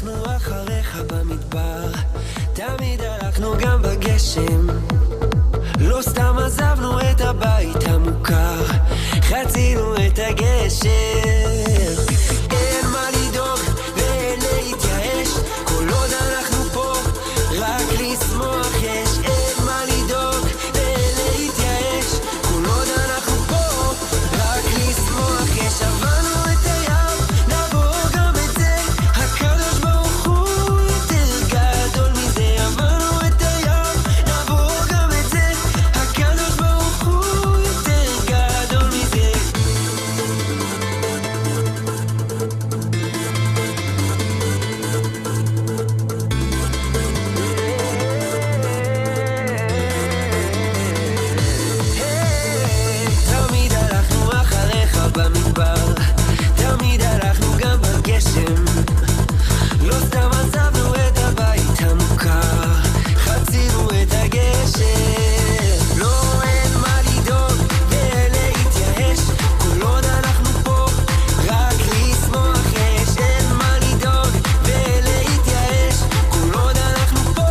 הלכנו אחריך במדבר, תמיד הלכנו גם בגשם, לא סתם עזבנו את הבית המוכר, חצינו את הגשר. אין מה לדאוג ואין להתייאש, כל עוד אנחנו פה רק לשמוח יש. אין מה לדאוג ואין להתייאש, כל עוד אנחנו פה רק לשמוח יש. עברנו את הים, נעבור גם את זה, הקדוש ברוך הוא יותר גדול מזה. עברנו את הים, נעבור גם את זה, הקדוש ברוך הוא יותר גדול מזה. תמיד הלכנו אחריך במדבר, תמיד הלכנו גם בגשם, לא סתם עזבנו את הבית המוכר, חצינו את הגשר. לא, אין מה לדאוג ואין להתייאש, כל עוד אנחנו פה רק לשמוח יש. אין מה לדאוג ואין להתייאש, כל עוד אנחנו פה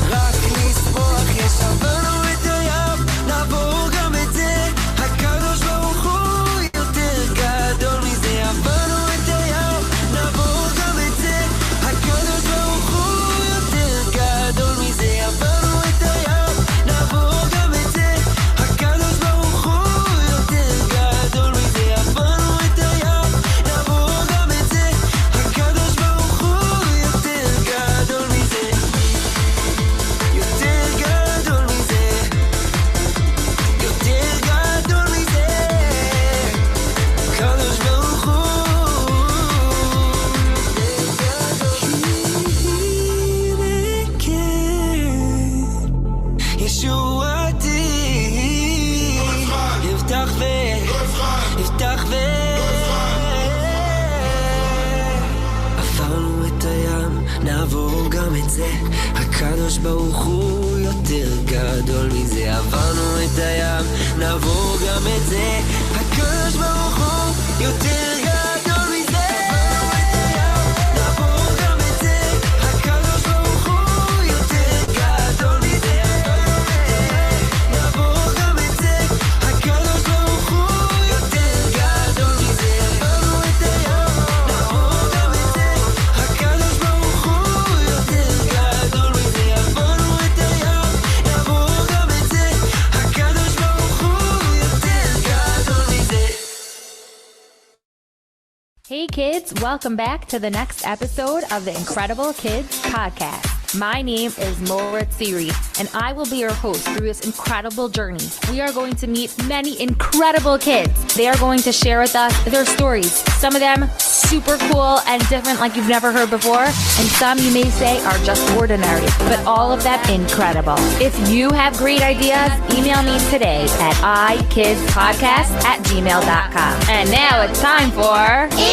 רק לשמוח יש. עברנו את הים, נעבור גם את זה, הקדוש ברוך הוא יותר גדול מזה. עברנו את הים, נעבור גם את זה, הקדוש ברוך הוא יותר גדול מזה. עברנו את הים, נעבור גם את זה, הקדוש ברוך הוא יותר גדול מזה. עברנו את הים, נעבור גם את זה, הקדוש ברוך הוא יותר גדול מזה. יותר גדול מזה, יותר גדול מזה, הקדוש ברוך הוא ישועתי, יפתח יפתח עברנו את הים, נעבור גם את זה, הקדוש ברוך הוא יותר גדול מזה. עברנו את הים, נעבור גם את זה, הקדוש ברוך הוא יותר גדול מזה. עברנו את הים, נעבור גם את זה, הקדוש ברוך הוא יותר גדול מזה. נעבור גם את זה, הקדוש ברוך הוא יותר גדול מזה. עברנו את הים, נעבור גם את זה, הקדוש ברוך הוא יותר גדול מזה. עברנו את הים, נעבור גם את זה, הקדוש ברוך הוא יותר גדול מזה. Hey kids, welcome back to the next episode of the InKredible Kids podcast. My name is Moritz Siri, and I will be your host through this incredible journey. We are going to meet many incredible kids. They are going to share with us their stories. Some of them super cool and different like you've never heard before, and some you may say are just ordinary, but all of them incredible. If you have great ideas, email me today at ikidspodcast@gmail.com. And now it's time for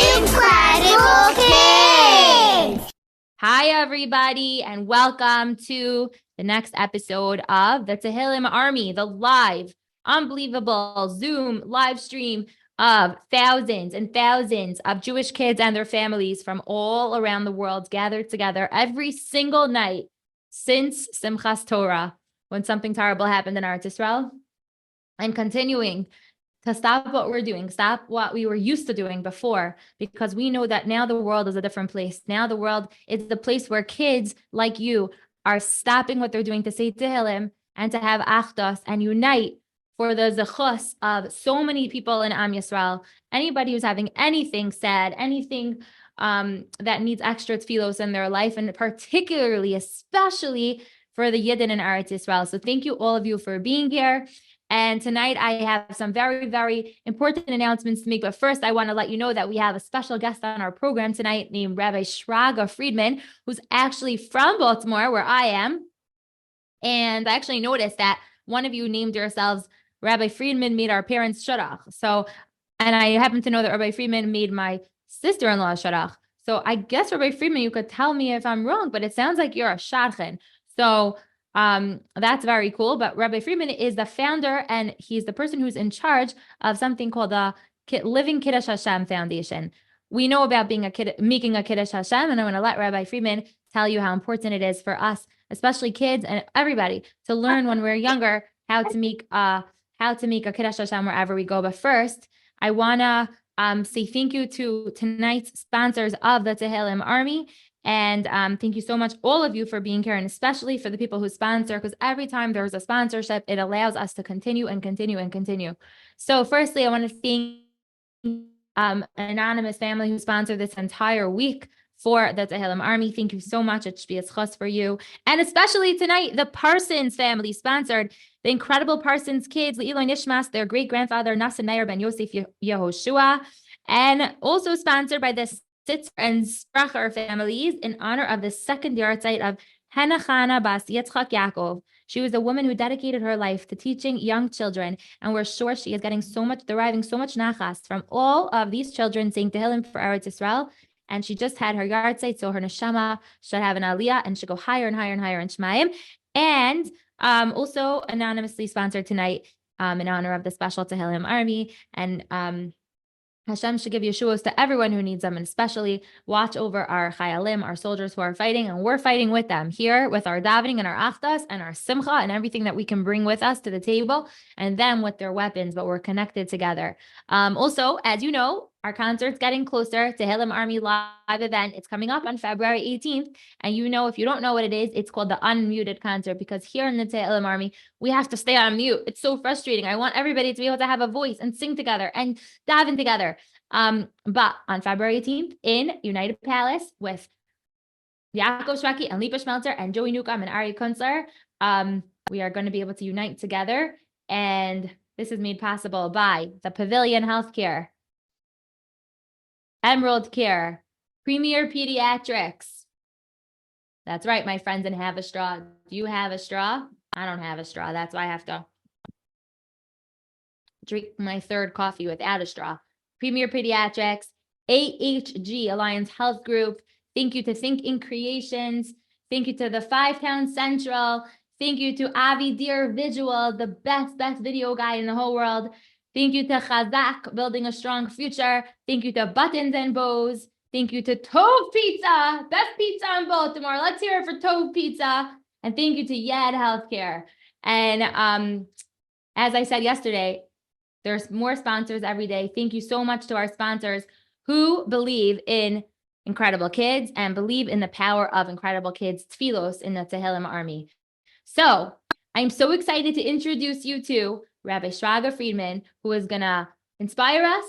InKredible Kids! Hi, everybody, and welcome to the next episode of the Tahillim Army, the live, unbelievable Zoom live stream of thousands and thousands of Jewish kids and their families from all around the world gathered together every single night since Simchas Torah, when something terrible happened in Eretz Yisrael, and continuing to stop what we're doing, stop what we were used to doing before, because we know that now the world is a different place. Now the world is the place where kids like you are stopping what they're doing to say Tehillim and to have Achdos and unite for the zechus of so many people in Am Yisrael. Anybody who's having anything sad, anything that needs extra tefillos in their life, and particularly, especially for the Yidden in Eretz Yisrael. So thank you all of you for being here. And tonight I have some very, very important announcements to make. But first, I want to let you know that we have a special guest on our program tonight named Rabbi Shraga Freedman, who's actually from Baltimore, where I am. And I actually noticed that one of you named yourselves Rabbi Freedman made our parents shadach. So, and I happen to know that Rabbi Freedman made my sister-in-law shadach. So I guess Rabbi Freedman, you could tell me if I'm wrong, but it sounds like you're a shadchan. So that's very cool. But Rabbi Freedman is the founder, and he's the person who's in charge of something called the Living Kiddush Hashem Foundation. we know about making a Kiddush Hashem, and I want to let Rabbi Freedman tell you how important it is for us, especially kids and everybody, to learn when we're younger how to make a Kiddush Hashem wherever we go. But first, I want to say thank you to tonight's sponsors of the Tahillim Army. And thank you so much, all of you, for being here, and especially for the people who sponsor, because every time there's a sponsorship, it allows us to continue and continue and continue. So firstly, I want to thank an anonymous family who sponsored this entire week for the Tahillim Army. Thank you so much. It should be a chus for you. And especially tonight, the Parsons family sponsored the incredible Parsons kids, Le'iloi Nishmas, their great-grandfather, Nassim Meir ben Yosef Yehoshua, and also sponsored by the Sitzer and Spracher families in honor of the second yahrzeit of Henachana Bas Yitzchak Yaakov. She was a woman who dedicated her life to teaching young children, and we're sure she is deriving so much nachas from all of these children saying Tehillim for Eretz Yisrael. And she just had her yahrzeit, so her neshama should have an aliyah and should go higher and higher and higher in Shemaim. And also anonymously sponsored tonight in honor of the special Tahillim Army. And Hashem should give Yeshuos to everyone who needs them, and especially watch over our chayalim, our soldiers who are fighting, and we're fighting with them here with our davening and our achdas and our simcha and everything that we can bring with us to the table, and them with their weapons, but we're connected together. Also, as you know, our concert's getting closer. Tahillim Army live event. It's coming up on February 18th. And you know, if you don't know what it is, it's called the Unmuted Concert, because here in the Tahillim Army, we have to stay on mute. It's so frustrating. I want everybody to be able to have a voice and sing together and daven together. But on February 18th in United Palace with Yaakov Shweki and Lipa Schmelzer and Joey Newcomb and Ari Kunzler, we are going to be able to unite together. And this is made possible by the Pavilion Healthcare, Emerald Care, Premier Pediatrics. That's right, my friends, and have a straw. Do you have a straw? I don't have a straw. That's why I have to drink my third coffee without a straw. Premier Pediatrics, AHG, Alliance Health Group. Thank you to Think in Creations. Thank you to the Five Town Central. Thank you to Avi Deer Visual, the best video guy in the whole world. Thank you to Chazak, Building a Strong Future. Thank you to Buttons and Bows. Thank you to Tove Pizza, best pizza in Baltimore. Let's hear it for Tove Pizza. And thank you to Yad Healthcare. And as I said yesterday, there's more sponsors every day. Thank you so much to our sponsors who believe in incredible kids and believe in the power of incredible kids, Tfilos, in the Tahillim Army. So I'm so excited to introduce you to Rabbi Shraga Freedman, who is going to inspire us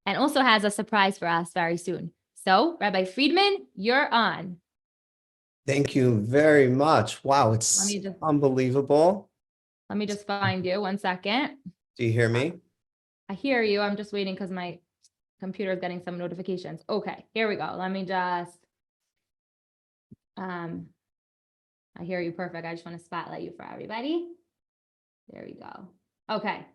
and also has a surprise for us very soon. So, Rabbi Freedman, you're on. Thank you very much. Wow, it's unbelievable. Let me just find you 1 second. Do you hear me? I hear you. I'm just waiting because my computer is getting some notifications. Okay, here we go. Let me just, I hear you perfect. I just want to spotlight you for everybody. There we go. Okay.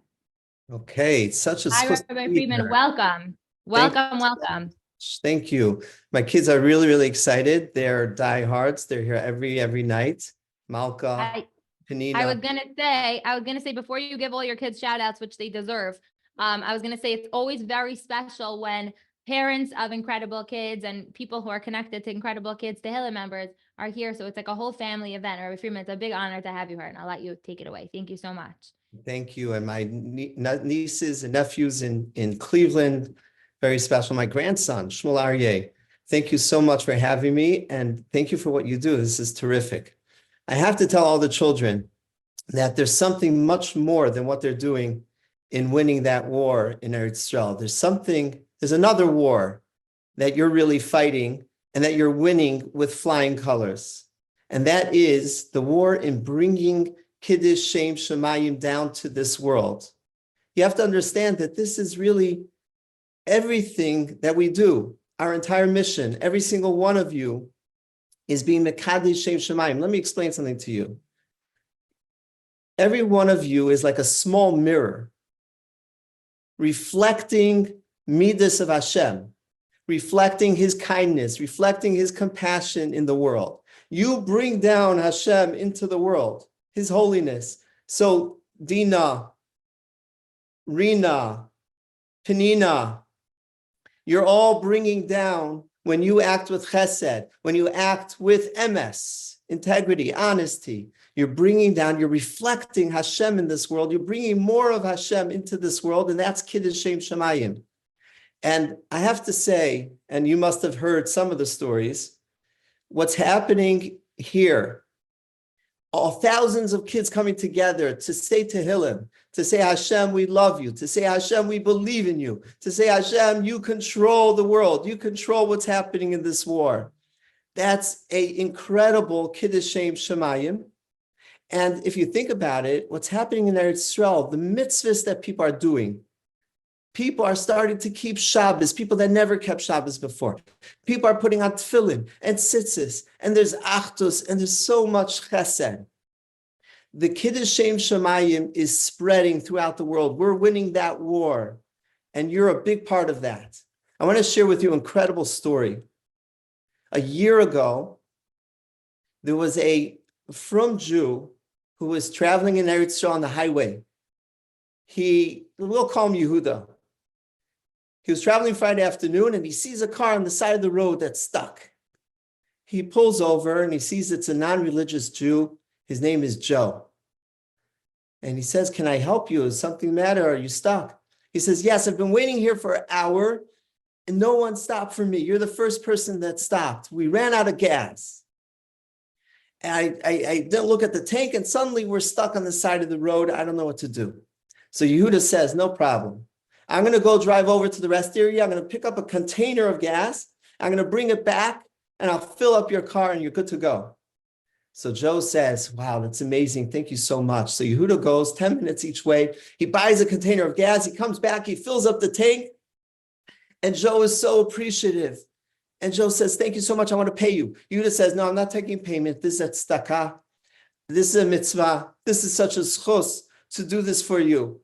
Okay, it's such a Hi, Rabbi Freedman. Welcome. Welcome. Thank you. My kids are really, really excited. They're diehards. They're here every night. Malka, Panina. I was gonna say before you give all your kids shout outs, which they deserve, I was gonna say it's always very special when parents of incredible kids and people who are connected to incredible kids, Tehillim members, are here. So it's like a whole family event. Rabbi Freedman, it's a big honor to have you here, and I'll let you take it away. Thank you so much. Thank you. And my nieces and nephews in Cleveland, very special. My grandson, Shmuel Aryeh. Thank you so much for having me. And thank you for what you do. This is terrific. I have to tell all the children that there's something much more than what they're doing in winning that war in Eretz Yisrael. There's another war that you're really fighting and that you're winning with flying colors. And that is the war in bringing Kiddush Shem Shemayim down to this world. You have to understand that this is really everything that we do, our entire mission. Every single one of you is being Mekadesh Shem Shemayim. Let me explain something to you. Every one of you is like a small mirror reflecting Midas of Hashem, reflecting his kindness, reflecting his compassion in the world. You bring down Hashem into the world, his holiness. So Dina, Rina, Penina, You're all bringing down, when you act with chesed, when you act with emes, integrity, honesty, you're bringing down, you're reflecting Hashem in this world. You're bringing more of Hashem into this world, and that's Kiddush Shemayim. And I have to say, and you must have heard some of the stories, what's happening here, all thousands of kids coming together to say Tehillim, to say, Hashem, we love you, to say, Hashem, we believe in you, to say, Hashem, you control the world, you control what's happening in this war. That's an incredible Kiddush Shemayim. And if you think about it, what's happening in Eretz Yisrael, the mitzvahs that people are doing, people are starting to keep Shabbos, people that never kept Shabbos before. People are putting on tefillin and tzitzis, and there's achdus, and there's so much chesed. The Kiddush Shemayim is spreading throughout the world. We're winning that war, and you're a big part of that. I want to share with you an incredible story. A year ago, there was a frum Jew who was traveling in Eretz Yisrael on the highway. We'll call him Yehuda. He was traveling Friday afternoon, and he sees a car on the side of the road that's stuck. He pulls over, and he sees it's a non-religious Jew. His name is Joe. And he says, can I help you? Is something the matter? Are you stuck? He says, yes, I've been waiting here for an hour, and no one stopped for me. You're the first person that stopped. We ran out of gas. And I didn't look at the tank, and suddenly we're stuck on the side of the road. I don't know what to do. So Yehuda says, no problem. I'm going to go drive over to the rest area. I'm going to pick up a container of gas. I'm going to bring it back, and I'll fill up your car, and you're good to go. So Joe says, wow, that's amazing. Thank you so much. So Yehuda goes 10 minutes each way. He buys a container of gas. He comes back. He fills up the tank. And Joe is so appreciative. And Joe says, thank you so much. I want to pay you. Yehuda says, no, I'm not taking payment. This is a tzedakah. This is a mitzvah. This is such a schus to do this for you.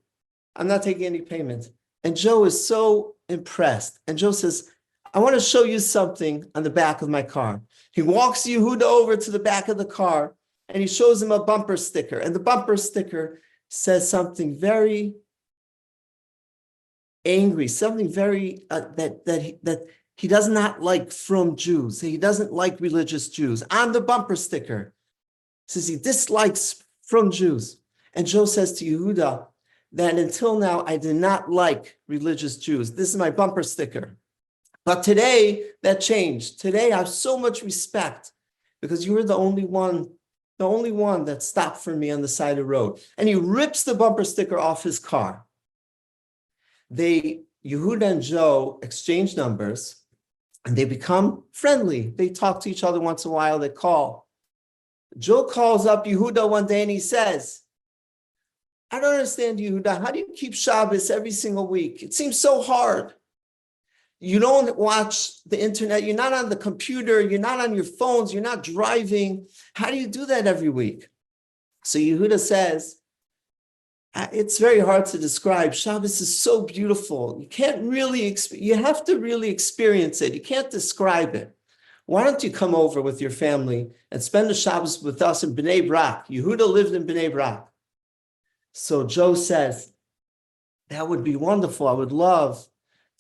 I'm not taking any payment. And Joe is so impressed. And Joe says, I want to show you something on the back of my car. He walks Yehuda over to the back of the car, and he shows him a bumper sticker. And the bumper sticker says something very angry, something very that he does not like from Jews. He doesn't like religious Jews. On the bumper sticker, it says he dislikes from Jews. And Joe says to Yehuda that until now, I did not like religious Jews. This is my bumper sticker. But today, that changed. Today, I have so much respect because you were the only one that stopped for me on the side of the road. And he rips the bumper sticker off his car. Yehuda and Joe exchange numbers, and they become friendly. They talk to each other once in a while. They call. Joe calls up Yehuda one day, and he says, I don't understand, Yehuda. How do you keep Shabbos every single week? It seems so hard. You don't watch the internet. You're not on the computer. You're not on your phones. You're not driving. How do you do that every week? So Yehuda says, it's very hard to describe. Shabbos is so beautiful. You can't really, you have to really experience it. You can't describe it. Why don't you come over with your family and spend the Shabbos with us in Bnei Brak? Yehuda lived in Bnei Brak. So Joe says, that would be wonderful. I would love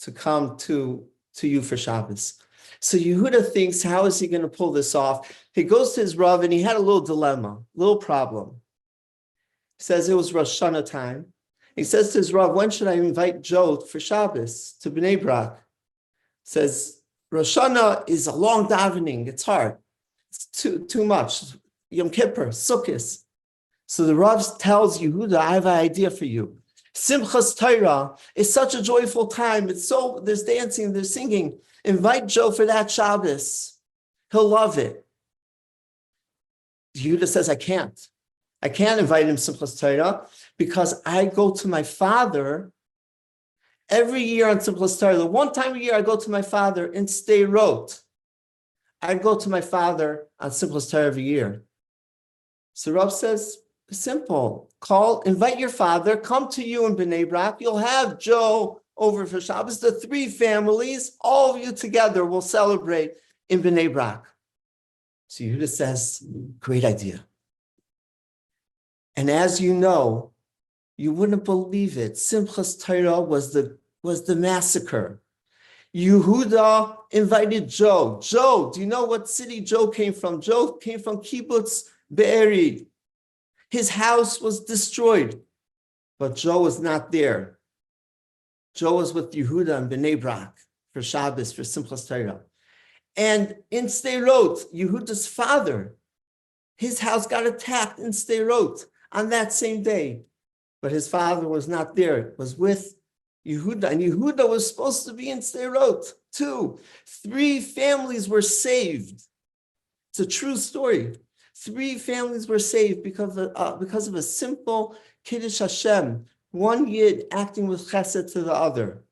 to come to you for Shabbos. So Yehuda thinks, how is he going to pull this off? He goes to his Rav, and he had a little dilemma, little problem. He says it was Rosh Hashanah time. He says to his Rav, when should I invite Joe for Shabbos to Bnei Brak? He says, Rosh Hashanah is a long davening. It's hard. It's too much. Yom Kippur, Sukkot. So the Rav tells Yehuda, I have an idea for you. Simchas Torah is such a joyful time. There's dancing, there's singing. Invite Joe for that Shabbos. He'll love it. Yehuda says, I can't invite him Simchas Torah because I go to my father every year on Simchas Torah. The one time a year I go to my father in Sderot. I go to my father on Simchas Torah every year. So Rav says, simple. Invite your father, come to you in Bnei Brak. You'll have Joe over for Shabbos. The three families, all of you together will celebrate in Bnei Brak. So Yehuda says, great idea. And as you know, you wouldn't believe it. Simchas Torah was the massacre. Yehuda invited Joe. Joe, do you know what city Joe came from? Joe came from Kibbutz Be'eri. His house was destroyed, but Joe was not there. Joe was with Yehuda and Bnei Brak for Shabbos, for Simchas Torah. And in Sderot, Yehuda's father, his house got attacked in Sderot on that same day. But his father was not there. It was with Yehuda. And Yehuda was supposed to be in Sderot too. 3 families were saved. It's a true story. 3 families were saved because of a simple Kiddush Hashem. One Yid acting with chesed to the other.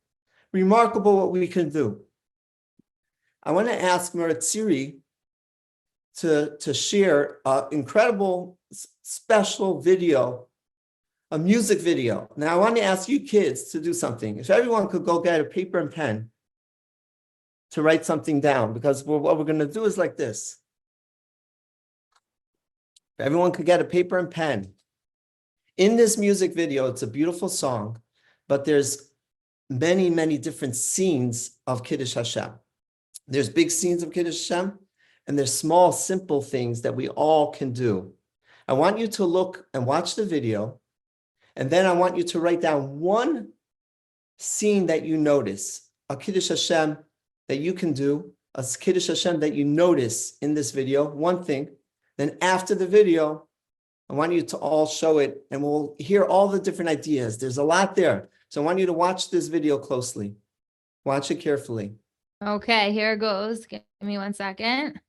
Remarkable what we can do. I want to ask Maratziri to share an incredible special video, a music video. Now I want to ask you kids to do something. If everyone could go get a paper and pen to write something down, because what we're going to do is like this. If everyone could get a paper and pen. In this music video, it's a beautiful song, but there's many, many different scenes of Kiddush Hashem. There's big scenes of Kiddush Hashem, and there's small, simple things that we all can do. I want you to look and watch the video, and then I want you to write down one scene that you notice, a Kiddush Hashem that you can do, a Kiddush Hashem that you notice in this video, one thing. Then after the video, I want you to all show it, and we'll hear all the different ideas. There's a lot there. So I want you to watch this video closely. Watch it carefully. Okay, here it goes. Give me 1 second.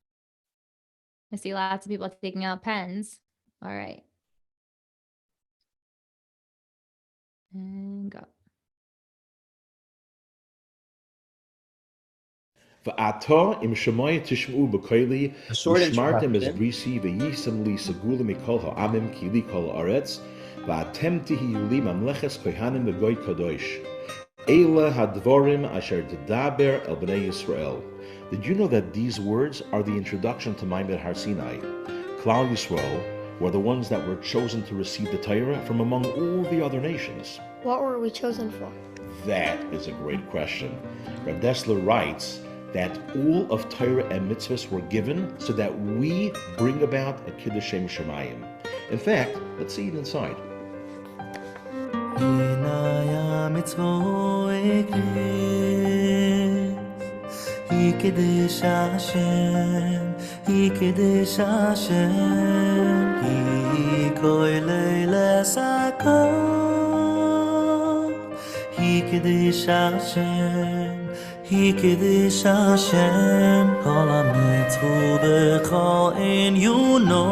I see lots of people taking out pens. All right. And go. V'ato im shemoy tishma'u b'koili short v'shmartem es introduction. brisi v'yisem li segula mikol ha'amim ki li kol ha'aretz v'atem tihiyu li mamleches kohanim v'goy kadosh Eila hadvorim asher tedaber el bnei Yisrael. Did you know that these words are the introduction to Ma'amad Har Sinai? Klal Yisrael were the ones that were chosen to receive the Torah from among all the other nations. What were we chosen for? That is a great question. Rav Dessler writes that all of Torah and mitzvahs were given so that we bring about a Kiddush Shem Shemayim. In fact, let's see it inside. Kiddush Hashem, Kiddush Hashem, koilei sakol. Kiddush Hashem, Kiddush Hashem, kol hamitzvu b'chol inyuno.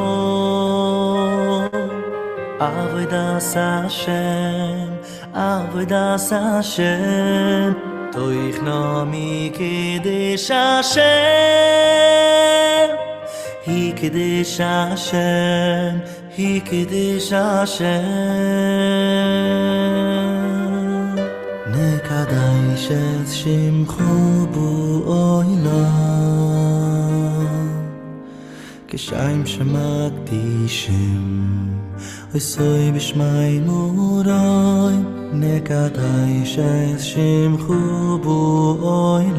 Avodas Hashem, Avodas Hashem. Toich nami Kiddush Hashem, Kiddush Hashem, Kiddush Hashem. Nekadash et shimcho bu'olam, K'shaim shemakdishim, V'soy b'shmai murai. Nekadash et shimcho bu'olam,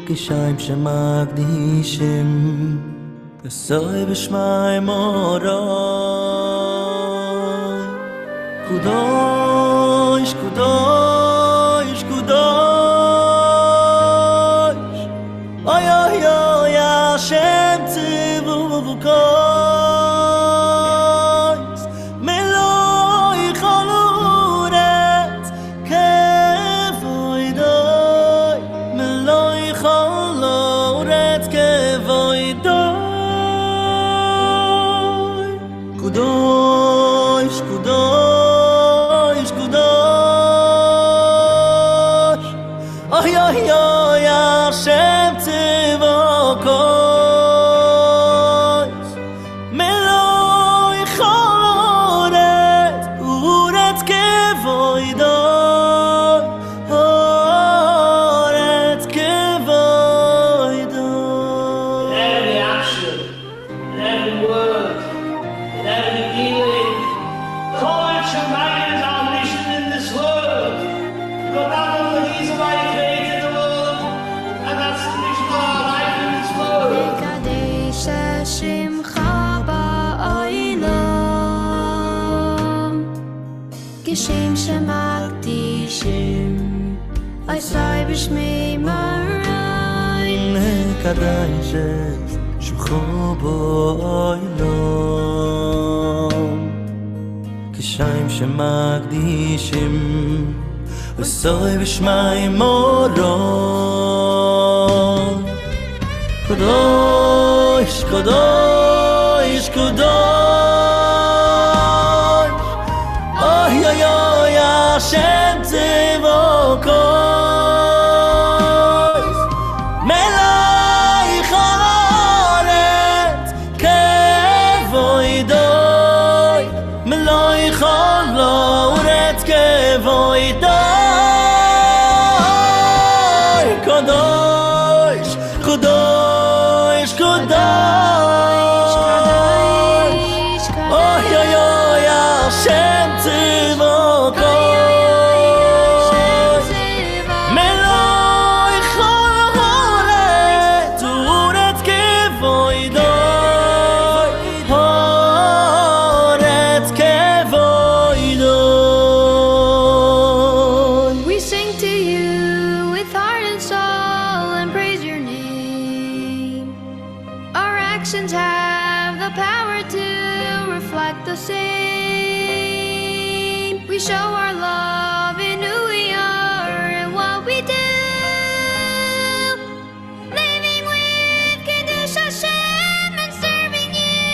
K'shaim shemakdishim, V'soy b'shmai murai. Kudosh, Kudosh, Kudosh, Oy, oy, oy, Hashem tzivukos, Meloi choluret kevoidoi, Meloi choluret kevoidoi. Kudosh, Kudosh, Kudosh, Oy, oy, oy, Hashem tzivokos, Meloi choloret uret kevoidoi, oret kevoidoi. In every action, in every word, in every שמקדישים עשי בשמי מראין מקדשת שמחו בו אוילום כשיים שמקדישים עשי בשמי מורום קדוש קדוש קדוש אוי אוי אוי השם צבאוקות מלאך הארץ כבוידוי מלאך הארץ כבוידוי קדוש קדוש קדוש אוי אוי אוי השם צבאוקות מלאך הארץ ארץ כבוידוי הארץ כבוידוי. We sing to you with heart and soul and praise your name. Our actions have the power to reflect the same. We show our love in who we are and what we do. Living with Kiddush Hashem and serving you.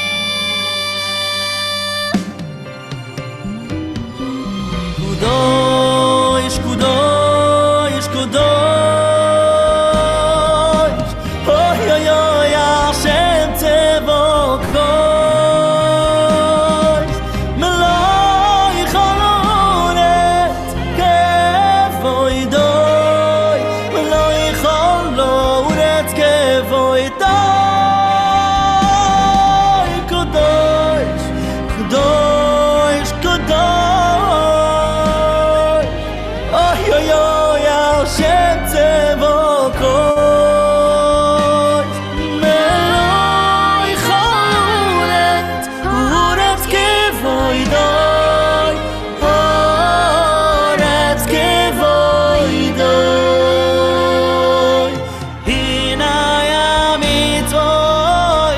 Kudosh, Kudosh, Kudosh Oy, oy, oy, Hashem Tzevokot Melech haaretz kevoidoi Melech haaretz kevoidoi Kudosh, Kudosh, Kudosh Oy, oy, oy, Hashem Tzevokot Melech haaretz Haaretz kevoidoi Haaretz kevoidoi Hinay hamitzvot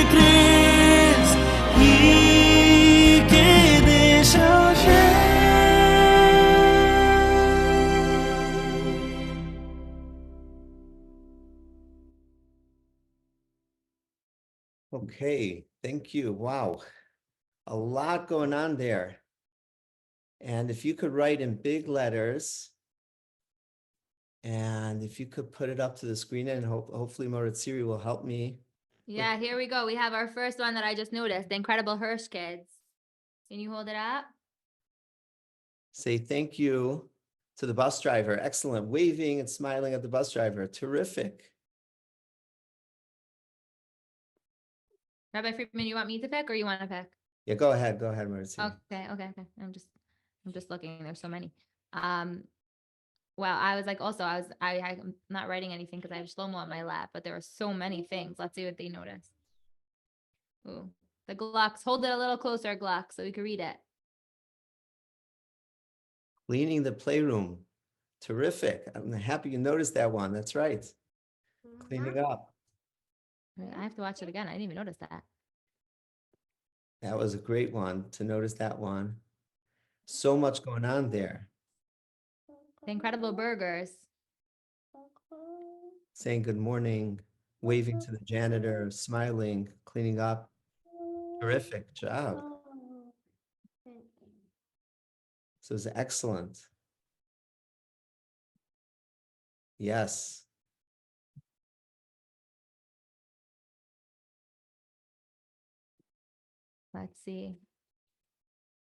ikris Kiddush Hashem. Okay, thank you. Wow, a lot going on there. And if you could write in big letters, and if you could put it up to the screen, and hopefully Moritziri will help me. Yeah, here we go. We have our first one that I just noticed, the Incredible Hirsch Kids. Can you hold it up? Say thank you to the bus driver. Excellent. Waving and smiling at the bus driver. Terrific. Rabbi Freedman, you want me to pick or you want to pick? Yeah, go ahead. Go ahead, Moritziri. Okay. I'm just looking. There's so many. Well, I was like, I'm not writing anything because I have Shlomo on my lap, but there are so many things. Let's see what they notice. Ooh, the Glocks. Hold it a little closer, Glock, so we can read it. Cleaning the playroom. Terrific. I'm happy you noticed that one. That's right. Cleaning up. I have to watch it again. I didn't even notice that. That was a great one to notice that one. So much going on there. The Incredible Burgers. Saying good morning, waving to the janitor, smiling, cleaning up. Terrific job. So it was excellent. Yes. Let's see.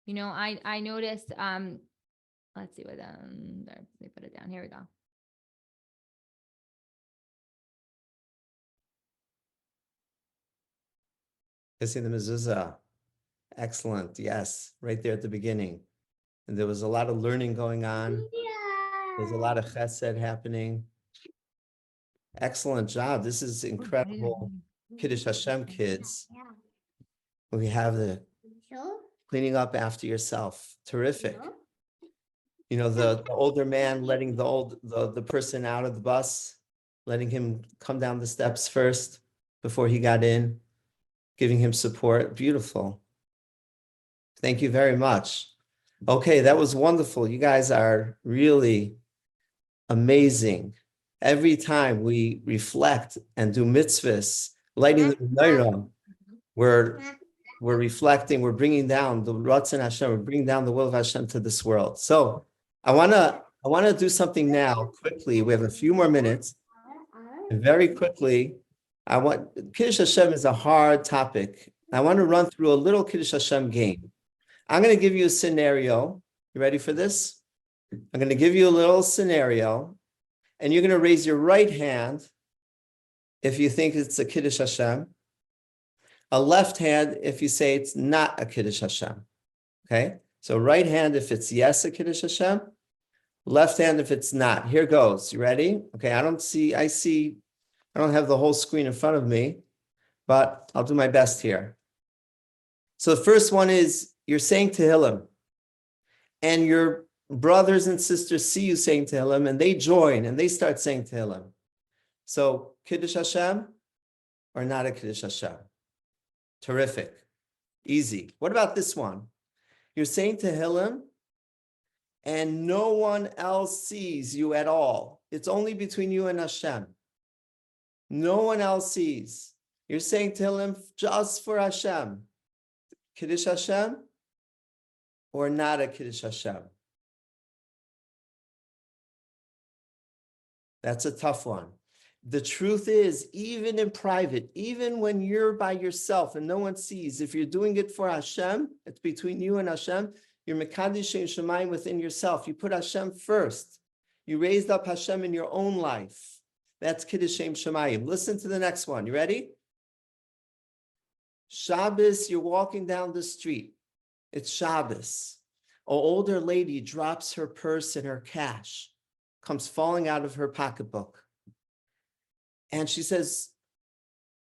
You know, I noticed, let's see what, there, let me put it down. Here we go. Kissing the mezuzah. Excellent. Yes. Right there at the beginning. And there was a lot of learning going on. There's a lot of chesed happening. Excellent job. This is incredible. Kiddush Hashem kids. We have the cleaning up after yourself. Terrific. You know, the older man letting the person out of the bus, letting him come down the steps first before he got in, giving him support. Beautiful. Thank you very much. Okay, that was wonderful. You guys are really amazing. Every time we reflect and do mitzvahs, lighting the menorah, we're reflecting, we're bringing down the Ratzon Hashem, we're bringing down the will of Hashem to this world. So I wanna do something now quickly. We have a few more minutes. And very quickly, Kiddush Hashem is a hard topic. I want to run through a little Kiddush Hashem game. I'm going to give you a scenario. You ready for this? I'm going to give you a little scenario, and you're going to raise your right hand if you think it's a Kiddush Hashem, a left hand if you say it's not a Kiddush Hashem. Okay? So right hand if it's yes, a Kiddush Hashem, left hand if it's not. Here goes. You ready? Okay, I don't have the whole screen in front of me, but I'll do my best here. So the first one is you're saying Tehillim, and your brothers and sisters see you saying Tehillim, and they join and they start saying Tehillim. So Kiddush Hashem or not a Kiddush Hashem? Terrific. Easy. What about this one? You're saying Tehillim, and no one else sees you at all. It's only between you and Hashem. No one else sees. You're saying Tehillim just for Hashem. Kiddush Hashem or not a Kiddush Hashem? That's a tough one. The truth is, even in private, even when you're by yourself and no one sees, if you're doing it for Hashem, it's between you and Hashem, you're Mekadesh Shemayim within yourself. You put Hashem first. You raised up Hashem in your own life. That's Kiddush Shemayim. Listen to the next one. You ready? Shabbos, you're walking down the street. It's Shabbos. An older lady drops her purse and her cash, comes falling out of her pocketbook. And she says,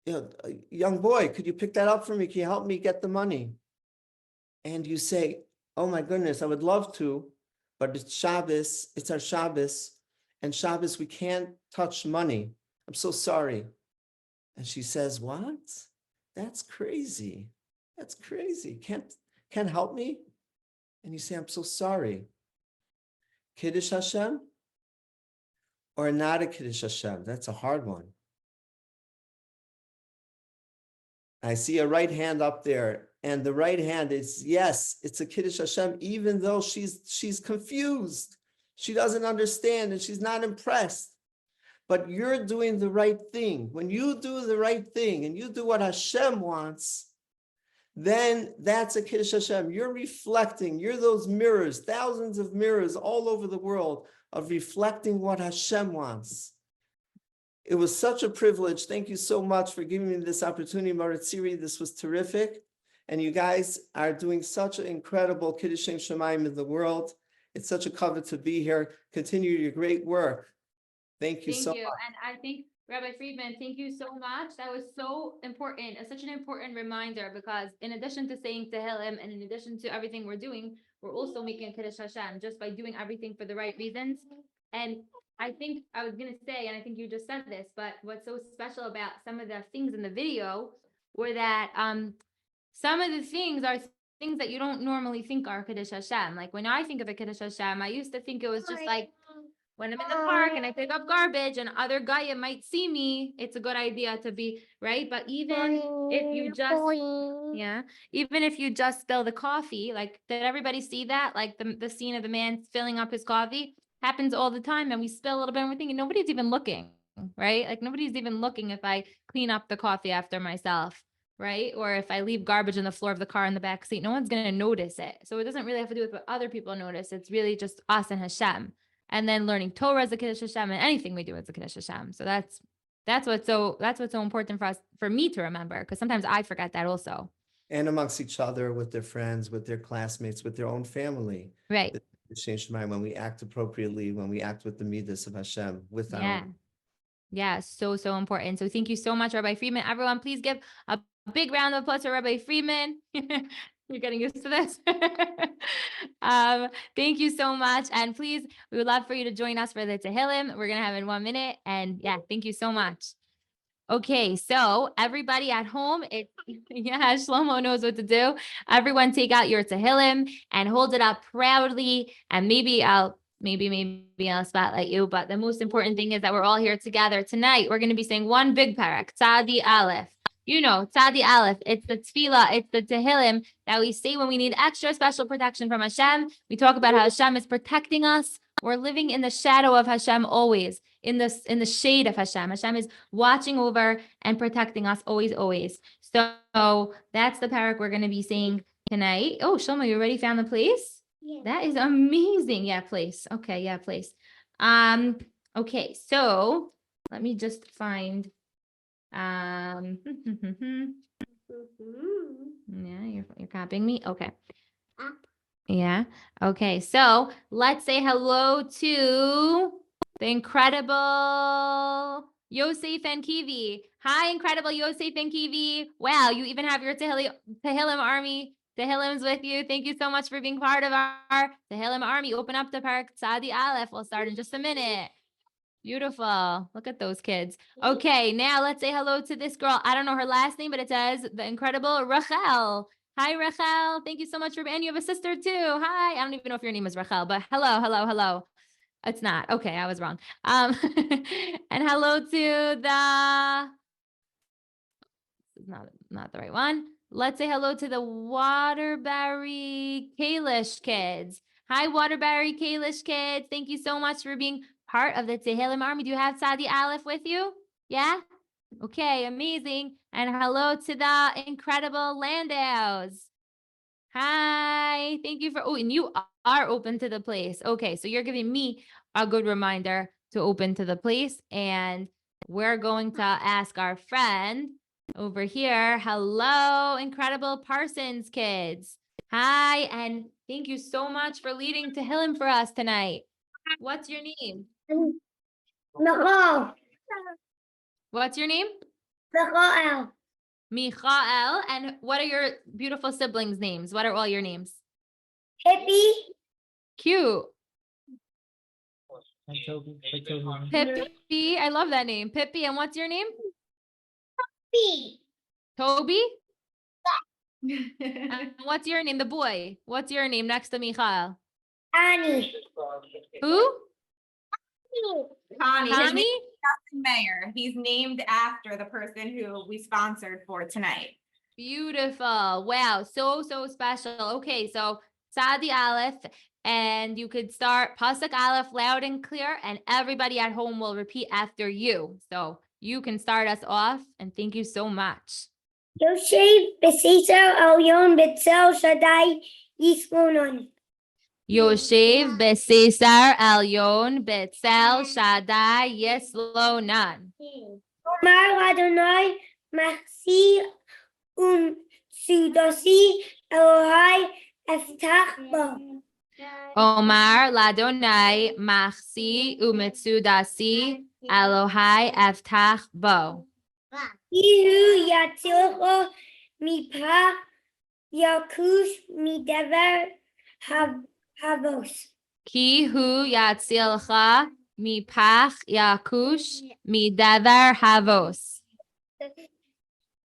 young boy, could you pick that up for me? Can you help me get the money? And you say, oh my goodness, I would love to, but it's Shabbos, it's our Shabbos, and Shabbos, we can't touch money. I'm so sorry. And she says, what? That's crazy. That's crazy. Can't help me? And you say, I'm so sorry. Kiddush Hashem or not a Kiddush Hashem? That's a hard one. I see a right hand up there, and the right hand is, yes, it's a Kiddush Hashem, even though she's confused. She doesn't understand and she's not impressed. But you're doing the right thing. When you do the right thing and you do what Hashem wants, then that's a Kiddush Hashem. You're reflecting. You're those mirrors, thousands of mirrors all over the world of reflecting what Hashem wants. It was such a privilege. Thank you so much for giving me this opportunity, Maritziri. This was terrific. And you guys are doing such an incredible Kiddush Shemayim in the world. It's such a covet to be here. Continue your great work. Thank you so much. And I think, Rabbi Freedman, thank you so much. That was so important. It's such an important reminder because in addition to saying Tehillim and in addition to everything we're doing, we're also making Kiddush Hashem just by doing everything for the right reasons. And I think I was going to say, and I think you just said this, but what's so special about some of the things in the video were that some of the things are things that you don't normally think are Kiddush Hashem. Like when I think of a Kiddush Hashem, I used to think it was just like, when I'm in the park and I pick up garbage and other guy might see me, it's a good idea to be right. But even if you just spill the coffee, like did everybody see that? Like the scene of the man filling up his coffee happens all the time, and we spill a little bit and we're thinking nobody's even looking, right? Like nobody's even looking if I clean up the coffee after myself, right? Or if I leave garbage on the floor of the car in the back seat, no one's gonna notice it. So it doesn't really have to do with what other people notice. It's really just us and Hashem. And then learning Torah as a Kiddush Hashem, and anything we do as a Kiddush Hashem. So that's what's so important for me to remember, because sometimes I forget that also. And amongst each other, with their friends, with their classmates, with their own family. Right. When we act appropriately, when we act with the midas of Hashem, with Yeah, so important. So thank you so much, Rabbi Freedman. Everyone, please give a big round of applause to Rabbi Freedman. You're getting used to this. Thank you so much. And please, we would love for you to join us for the Tehillim. We're going to have in 1 minute. And yeah, thank you so much. Okay, so everybody at home, yeah, Shlomo knows what to do. Everyone take out your Tehillim and hold it up proudly. And maybe I'll spotlight you. But the most important thing is that we're all here together tonight. We're going to be saying one big Perek Tzadi Aleph. You know, Tzadi Aleph, it's the tefillah, it's the Tehillim that we say when we need extra special protection from Hashem. We talk about how Hashem is protecting us. We're living in the shadow of Hashem always, in the shade of Hashem. Hashem is watching over and protecting us always, always. So that's the Perek we're going to be saying tonight. Oh, Shlomo, you already found the place? Yeah. That is amazing. Yeah, place. Okay, yeah, place. Okay, so let me just find yeah, you're copying me. Okay. Yeah. Okay. So let's say hello to the incredible Yosef and Kivi. Hi, incredible Yosef and Kivi. Wow, you even have your Tahillim Army Tehillims with you. Thank you so much for being part of our Tahillim Army. Open up the Perek Tzadi Aleph. We'll start in just a minute. Beautiful. Look at those kids. Okay, now let's say hello to this girl. I don't know her last name, but it says the incredible Rachel. Hi, Rachel. Thank you so much for being. And you have a sister too. Hi. I don't even know if your name is Rachel, but hello, hello, hello. It's not. Okay, I was wrong. And hello to the. This is not the right one. Let's say hello to the Waterbury Kalish kids. Hi, Waterbury Kalish kids. Thank you so much for being part of the Tahillim Army. Do you have Tzadi Aleph with you? Yeah? Okay, amazing. And hello to the incredible Landows. Hi, thank you for, and you are open to the place. Okay, so you're giving me a good reminder to open to the place. And we're going to ask our friend over here. Hello, incredible Parsons kids. Hi, and thank you so much for leading Tehillim for us tonight. What's your name? Michoel. What's your name? Michoel. Michoel. And what are your beautiful siblings' names? What are all your names? Hippie. Cute. Toby. Pippi. I love that name. Pippi. And what's your name? B. Toby? And what's your name? The boy. What's your name next to Michael? Annie. Who? Connie. His name Tommy? is Justin Mayer. He's named after the person who we sponsored for tonight. Beautiful. Wow. So special. Okay. So Tzadi Aleph, and you could start Pasuk Aleph loud and clear, and everybody at home will repeat after you. So you can start us off, and thank you so much. Yosef Besisar Elyon Betzel Shaddai Yisronon. Yoshev Besesar Elyon Betzel Shaddai Yeslonan. Omar Adonai Machsi Sudasi Elohai Eftach Bo. Omar Ladonai Machsi Umetsudasi Elohai Eftach Bo. Ihu Yatilcho Mipa Yakush Midever Havos. Ki hu yatzilcha mipach yakush midavar havos.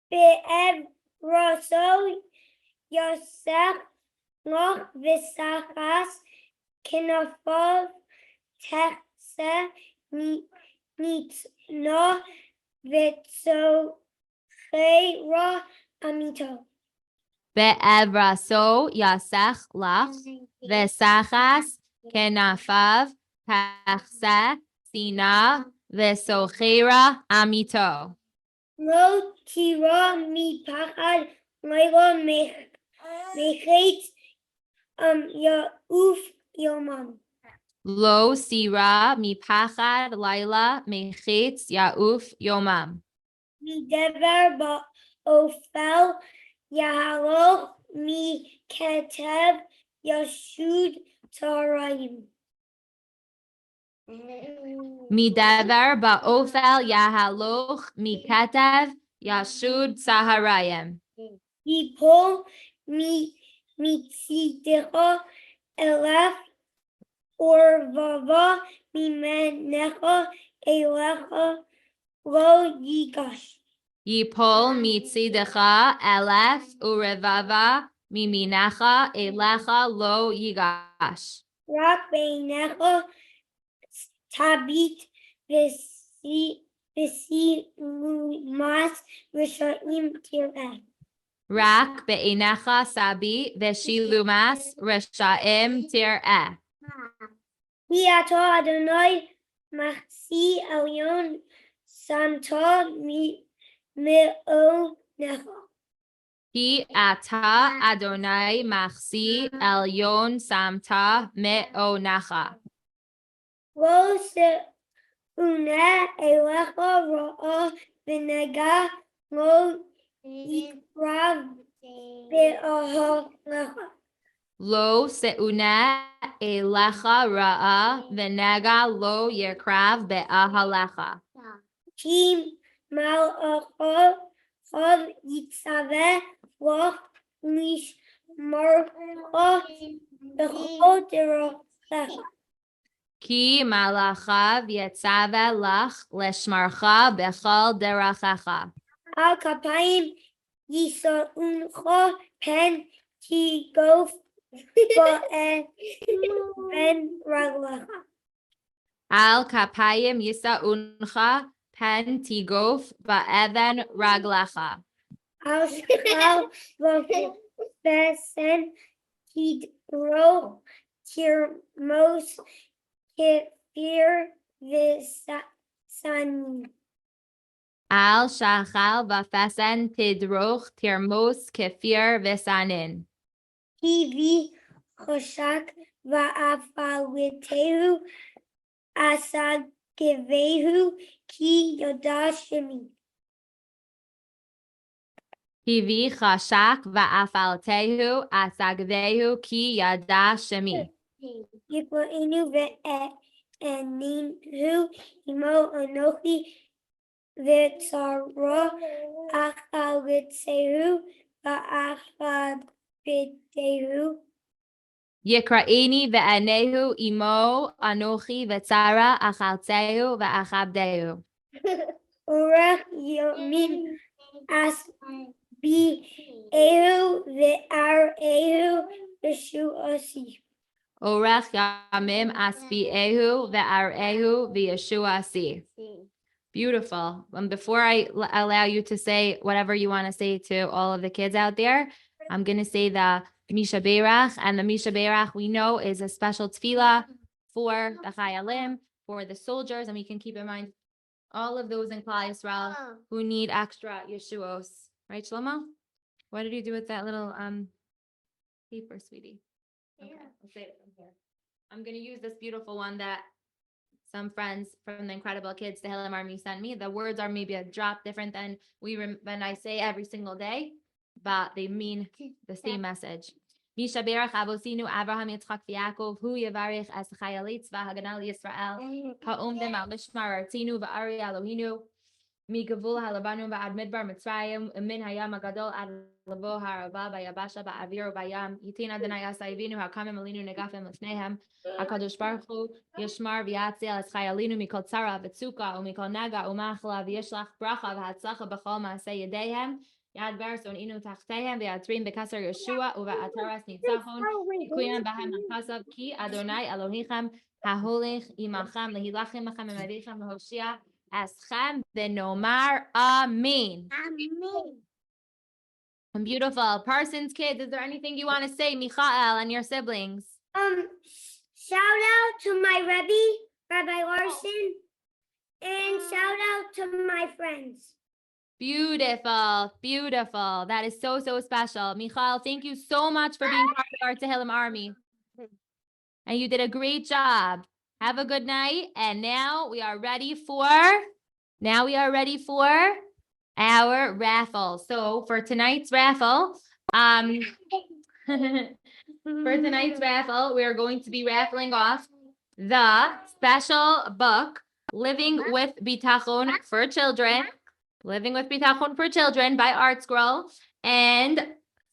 Be'ev Rosso Yosef Noch Visachas Kinofov Texe Nitno Vitso Ra Amito. Be'evraso yasech lach vesachas kenafav tachse sina vesochera amito. Lo tira mi pachad Laila mechet yauf yomam. Lo sira mipachad laila mechetz yauf yomam. Mi dever ba ofel yahalo mi ketev yashud tarayim. Midavar ba'ofel yahaloch mikatev yashud saharayim. Yipol mi mitzidecha elef urvava mimenecha elecha lo yigash. Yipol mitzidecha elef urevava miminacha elecha lo yigash. Rak beinecha tabit v'silumas Reciting Tehillim. Rak be'enecha sabi veshilumas reshaim tir'eh. Ki ata Adonai machsi elyon samta me'onecha. Ki ata Adonai machsi elyon samta me'onecha. Lo se'uneh elecha ra'a v'nega lo yikrav be'ahalecha. Lo se'uneh elecha ra'a v'nega lo yerkrav be'ahalecha. Ki mal'acha chod yitzaveh loch lishmarcha b'chol derochecha. Ki malachav yetzaveh lach leshmarcha bechol derachecha. Al kapayim yisa'uncha pen tigof ba'en raglecha. Al kapayim yisa'uncha pen tigof ba'even raglecha. Al shal v'fesen tidro tirmos kefir v'sanin. Al shachal v'fesen tidroch tirmos kefir v'sanin. Ki v'choshak v'afalitehu asagevehu ki yoda shemi. Hivi chashak va'afaltehu asagvehu ki yada shemi. Yiploinu ve'eninu imo anochi v'tzara achalitehu v'achabitehu. Yikra'ini ve'anehu imo anochi v'tzara achaltehu v'achabdehu. Urech yomin as bi ehu ve'arehu v'shu'asi. Orech yamim asbi'ehu ve'arehu v'yeshuasi. Beautiful. Before I allow you to say whatever you want to say to all of the kids out there, I'm going to say the Misha Berach, and the Misha Berach we know is a special tefillah for the Chayalim, for the soldiers, and we can keep in mind all of those in Klal Yisrael who need extra Yeshuos. Right, Shlomo? What did you do with that little paper, sweetie? Okay, I'll say it from here. I'm going to use this beautiful one that some friends from the InKredible Kids Tahillim Army sent me. The words are maybe a drop different than when I say every single day, but they mean the same message. Misha Berach Avosinu Abraham Yitzchak V'Yakov Hu Yevarich as Chayalei Tzva Haganah Yisrael Ha'omdem Al Mishmar Artinu V'Ari Elohinu Migavul Halabanu Ba'ad Midbar Mitzrayim Min Hayam Agadol Ad Lavo Harava Ba'Yabasha Ba'Avir Ba'Yam Yitin Adonai Asayivinu Hakamim Alinu Negafim Lefnehem HaKadosh Baruch Hu Yishmar V'Yatzel Es Chayalinu Mikol Tzara V'Tzuka Umikol Naga Umachla V'Yishlach Bracha V'Hatzlacha B'Chol Ma'aseh Yedehem Yad Barson Inu Tachtehem V'Atrim B'Kasar Yeshua Uva'ataras Nitzachon Kuyam Bahem Akasav Ki Adonai Elohichem Haholech Imachem Lehilachim Machem Emadichem Lehoshia Eschem V'Nomar Amen. And beautiful. Parsons kids, is there anything you want to say, Michoel, and your siblings? Shout out to my Rebbe, Rabbi Larson, and shout out to my friends. Beautiful, beautiful. That is so, so special. Michoel, thank you so much for being part of our Tahillim Army. And you did a great job. Have a good night. And now we are ready for our raffle. So for tonight's raffle, we are going to be raffling off the special book, Living with Bitachon for Children by Art Scroll. And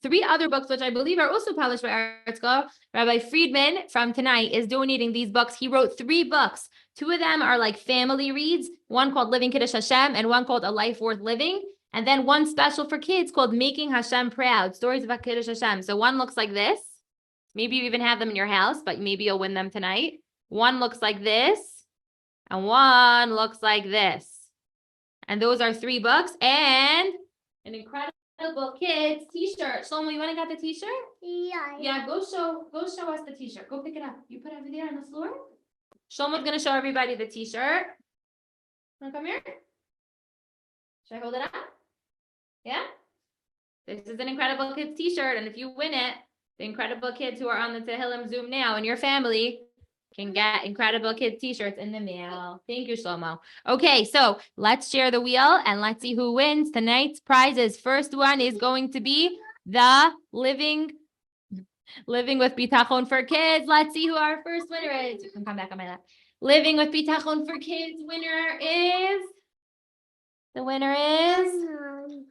3 other books, which I believe are also published by R Shraga. Rabbi Freedman from tonight is donating these books. He wrote 3 books. 2 of them are like family reads, one called Living Kiddush Hashem and one called A Life Worth Living. And then one special for kids called Making Hashem Proud, Stories about Kiddush Hashem. So one looks like this. Maybe you even have them in your house, but maybe you'll win them tonight. One looks like this, and one looks like this. And those are 3 books and an InKredible Kids t-shirt. Shlomo, you want to get the t-shirt? Yeah. Yeah, go show us the t-shirt. Go pick it up. You put it over there on the floor. Shlomo's going to show everybody the t-shirt. Want to come here? Should I hold it up? Yeah? This is an InKredible Kids t-shirt, and if you win it, the InKredible Kids who are on the Tehillim Zoom now and your family can get InKredible Kids t-shirts in the mail. Thank you, Shlomo. Okay, so let's share the wheel and let's see who wins tonight's prizes. First one is going to be the Living with Bitachon for Kids. Let's see who our first winner is. You can come back on my lap. Living with Bitachon for Kids the winner is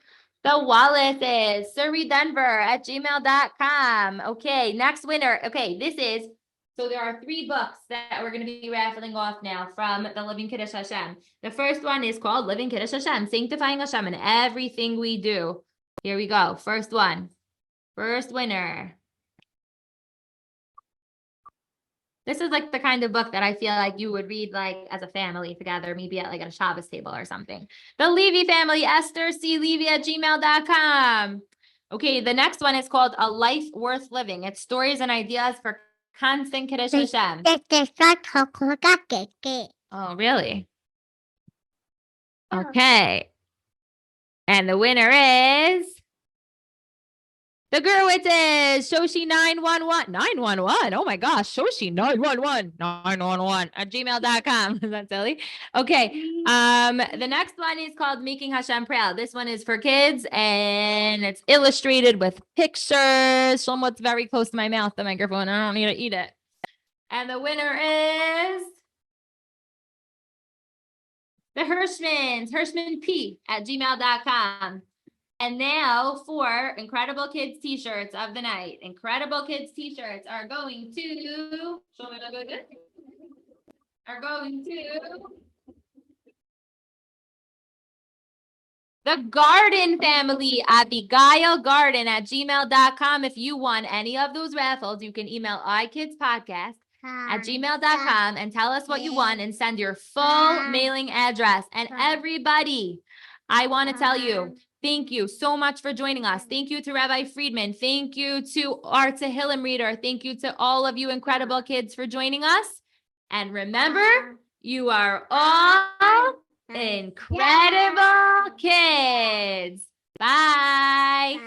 the wallet is surreydenver@gmail.com. Okay, next winner. Okay, so there are 3 books that we're going to be raffling off now from the Living Kiddush Hashem. The first one is called Living Kiddush Hashem, Sanctifying Hashem in Everything We Do. Here we go. First one. First winner. This is like the kind of book that I feel like you would read like as a family together, maybe at like a Shabbos table or something. The Levy family, Esther C. Levy@gmail.com. Okay, the next one is called A Life Worth Living. It's stories and ideas for constant Kiddush Hashem. Oh, really? Okay. And the winner is the Gerwitzes, Shoshi 911. Oh my gosh, Shoshi 911 @gmail.com. Is that silly? Okay. The next one is called Making Hashem Proud. This one is for kids and it's illustrated with pictures. Shlomo, it's very close to my mouth, the microphone. I don't need to eat it. And the winner is the Hirschman P @gmail.com. And now for InKredible Kids t-shirts of the night. InKredible Kids t-shirts are going to the Garden family at the GuileGarden@gmail.com. If you won any of those raffles, you can email ikidspodcast@gmail.com and tell us what you won and send your full mailing address. And everybody, I want to tell you, thank you so much for joining us. Thank you to Rabbi Freedman. Thank you to our Tehillim reader. Thank you to all of you InKredible Kids for joining us. And remember, you are all InKredible Kids. Bye.